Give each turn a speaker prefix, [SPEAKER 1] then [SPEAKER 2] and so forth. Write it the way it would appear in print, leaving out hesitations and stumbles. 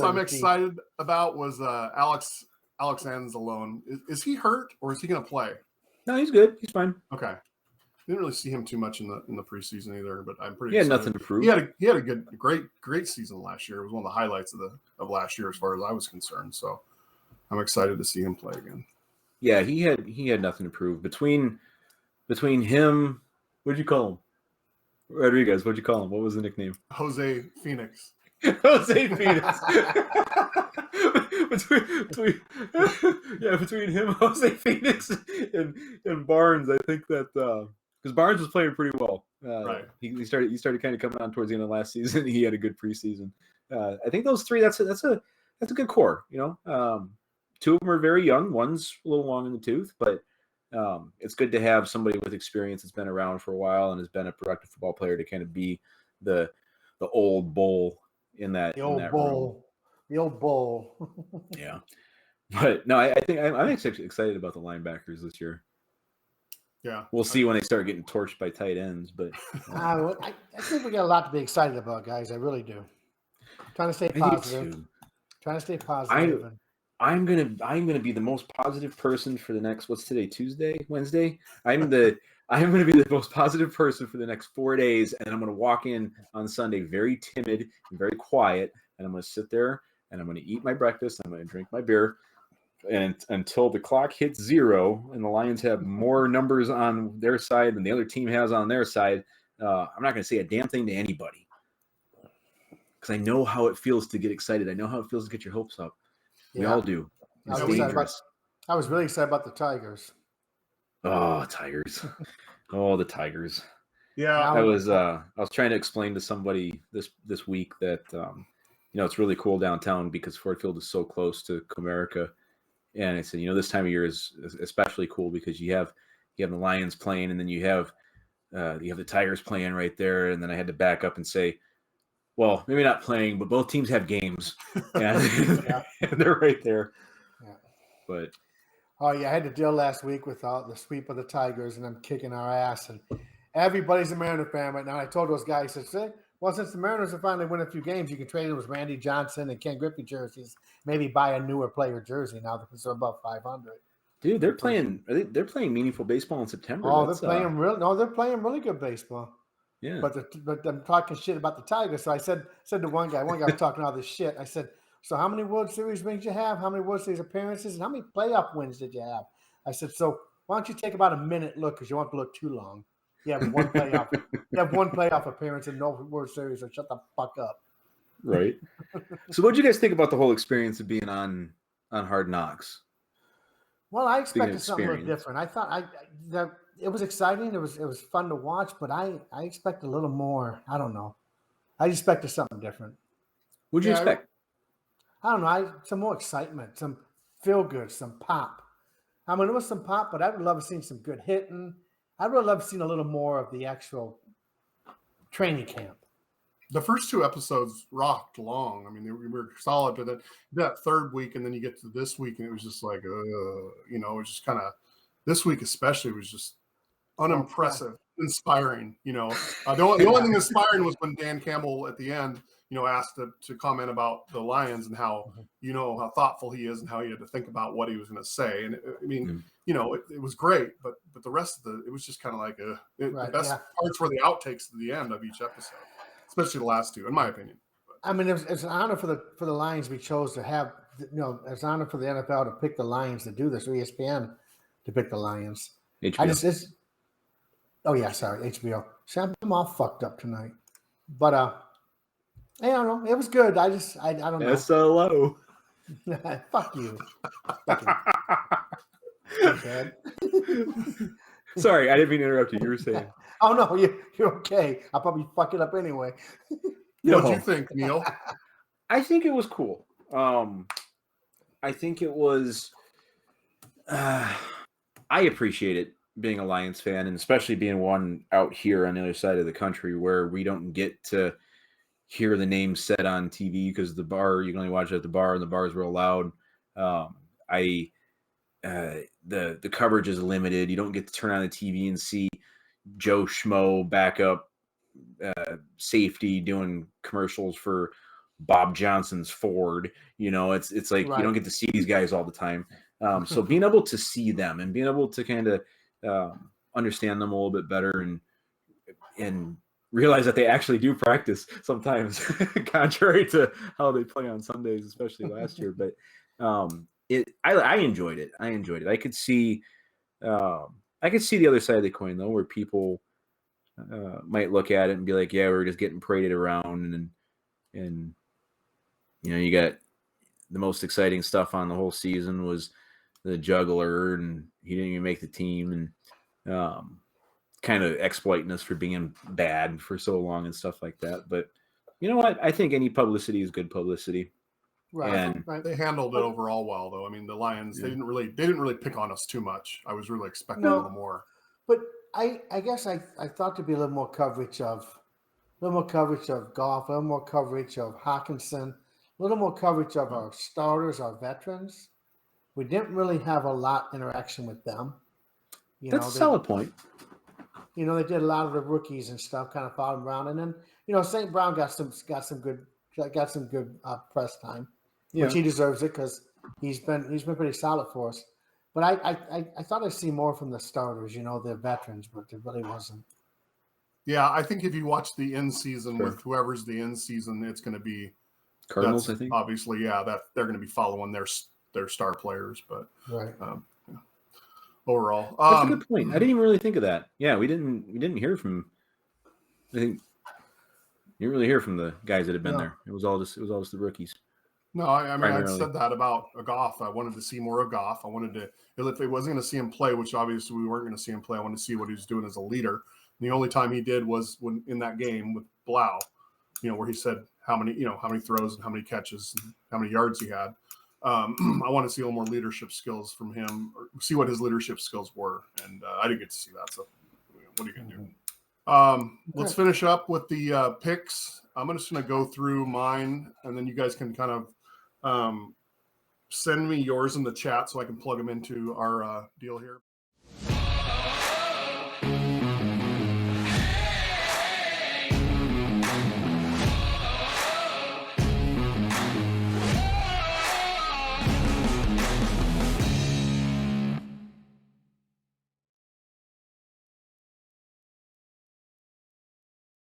[SPEAKER 1] I'm excited about was Alex Anzalone. Is he hurt or is he going to play?
[SPEAKER 2] No, he's good. He's fine.
[SPEAKER 1] Okay. Didn't really see him too much in the preseason either, but I'm pretty.
[SPEAKER 2] He had
[SPEAKER 1] excited.
[SPEAKER 2] nothing to prove.
[SPEAKER 1] He had a great season last year. It was one of the highlights of last year as far as I was concerned. So I'm excited to see him play again.
[SPEAKER 2] Yeah, he had nothing to prove between him. What'd you call him? Rodriguez. What'd you call him? What was the nickname?
[SPEAKER 1] Jose Phoenix.
[SPEAKER 2] Jose Phoenix. between him, Jose Phoenix, and Barnes, I think that because Barnes was playing pretty well.
[SPEAKER 1] Right.
[SPEAKER 2] He started kind of coming on towards the end of last season. He had a good preseason. I think those three. That's a good core. Two of them are very young. One's a little long in the tooth, but it's good to have somebody with experience that's been around for a while and has been a productive football player to kind of be the old bull in that.
[SPEAKER 3] The old bull. The old bull.
[SPEAKER 2] Yeah. But no, I think I'm actually excited about the linebackers this year.
[SPEAKER 1] Yeah.
[SPEAKER 2] We'll see when they start getting torched by tight ends, but
[SPEAKER 3] I think we got a lot to be excited about, guys. I really do. Trying to stay positive.
[SPEAKER 2] I'm gonna be the most positive person for the next. What's today? Tuesday, Wednesday. I'm gonna be the most positive person for the next 4 days, and I'm gonna walk in on Sunday very timid and very quiet, and I'm gonna sit there and I'm gonna eat my breakfast. I'm gonna drink my beer, and until the clock hits 0 and the Lions have more numbers on their side than the other team has on their side, I'm not gonna say a damn thing to anybody because I know how it feels to get excited. I know how it feels to get your hopes up. We all do. It's dangerous.
[SPEAKER 3] I was really excited about the Tigers.
[SPEAKER 2] Oh, Tigers. Oh, the Tigers.
[SPEAKER 1] Yeah.
[SPEAKER 2] I was trying to explain to somebody this week that it's really cool downtown because Ford Field is so close to Comerica. And I said, this time of year is especially cool because you have the Lions playing and then you have the Tigers playing right there. And then I had to back up and say, well, maybe not playing, but both teams have games, and they're right there.
[SPEAKER 3] Yeah.
[SPEAKER 2] But
[SPEAKER 3] I had to deal last week with the sweep of the Tigers and them kicking our ass, and everybody's a Mariner fan right now. I told those guys, I said, well, since the Mariners have finally won a few games, you can trade them with Randy Johnson and Ken Griffey jerseys. Maybe buy a newer player jersey now because they're above 500.
[SPEAKER 2] Dude, they're playing meaningful baseball in September.
[SPEAKER 3] Oh, they're playing really good baseball.
[SPEAKER 2] Yeah,
[SPEAKER 3] but I'm talking shit about the Tigers. So I said to one guy was talking all this shit. I said, so how many World Series rings you have? How many World Series appearances? And how many playoff wins did you have? I said, so why don't you take about a minute look because you won't have to look too long. You have one playoff. You have one playoff appearance and no World Series. So shut the fuck up.
[SPEAKER 2] Right. So what did you guys think about the whole experience of being on Hard Knocks?
[SPEAKER 3] Well, I expected something a little different. I thought it was exciting. It was fun to watch, but I expected a little more. I don't know. I expected something different.
[SPEAKER 2] What'd you expect?
[SPEAKER 3] I don't know. Some more excitement, some feel good, some pop. I mean, it was some pop, but I would love to see some good hitting. I would love to see a little more of the actual training camp.
[SPEAKER 1] The first 2 episodes rocked long. I mean, they were solid, but then that third week, and then you get to this week, and it was just like, it was just kind of this week especially was just unimpressive, inspiring. The only thing inspiring was when Dan Campbell at the end, asked to comment about the Lions and how how thoughtful he is and how he had to think about what he was going to say. And it was great, but the rest of it was just kind of like the best parts were the outtakes at the end of each episode, especially the last 2, in my opinion.
[SPEAKER 3] I mean, it's an honor for the Lions we chose to have. It's an honor for the NFL to pick the Lions to do this, or ESPN to pick the Lions.
[SPEAKER 2] HBO.
[SPEAKER 3] HBO. See, I'm all fucked up tonight, but I don't know. It was good. I don't know.
[SPEAKER 2] SLO.
[SPEAKER 3] Fuck you.
[SPEAKER 2] Sorry, I didn't mean to interrupt you. You were saying.
[SPEAKER 3] Oh no, you're okay. I'll probably fuck it up anyway.
[SPEAKER 1] What'd you think, Neil?
[SPEAKER 2] I think it was cool. I think it was. I appreciate it being a Lions fan, and especially being one out here on the other side of the country where we don't get to hear the name said on TV because the bar, you can only watch it at the bar, and the bar is real loud. The coverage is limited. You don't get to turn on the TV and see Joe Schmo backup safety doing commercials for Bob Johnson's Ford. It's like you don't get to see these guys all the time. So being able to see them and being able to kind of understand them a little bit better and realize that they actually do practice sometimes, contrary to how they play on Sundays, especially last year. But I enjoyed it. I enjoyed it. I could see the other side of the coin though, where people might look at it and be like, yeah, we're just getting paraded around, and you got the most exciting stuff on the whole season was the juggler, and he didn't even make the team, and kind of exploiting us for being bad for so long and stuff like that. But you know what? I think any publicity is good publicity.
[SPEAKER 3] Right.
[SPEAKER 2] And
[SPEAKER 1] they handled it overall well, though. I mean, the Lions, they didn't really pick on us too much. I was really expecting a little more.
[SPEAKER 3] But I guess I thought there'd be a little more coverage of Goff, a little more coverage of Hawkinson, a little more coverage of our starters, our veterans. We didn't really have a lot interaction with them.
[SPEAKER 2] That's a solid point.
[SPEAKER 3] They did a lot of the rookies and stuff, kind of followed them around, and then St. Brown got some good press time, which he deserves it because he's been pretty solid for us. But I thought I'd see more from the starters, the veterans, but there really wasn't.
[SPEAKER 1] Yeah, I think if you watch the end season with whoever's the end season, it's going to be
[SPEAKER 2] Cardinals. I think
[SPEAKER 1] obviously, that they're going to be following their star players, but
[SPEAKER 3] right.
[SPEAKER 1] Overall,
[SPEAKER 2] that's a good point. I didn't even really think of that. Yeah, we didn't hear from. I think you didn't really hear from the guys that had been there. It was all just the rookies.
[SPEAKER 1] No, I mean, I said that about Goff. I wanted to see more of Goff. I wanted to, if it wasn't going to see him play, which obviously we weren't going to see him play, I wanted to see what he was doing as a leader. And the only time he did was when in that game with Blau, where he said how many throws and how many catches and how many yards he had. I want to see a little more leadership skills from him, or see what his leadership skills were, and I didn't get to see that. So, what are you going to do? Let's finish up with the picks. I'm just going to go through mine, and then you guys can kind of send me yours in the chat so I can plug them into our deal here.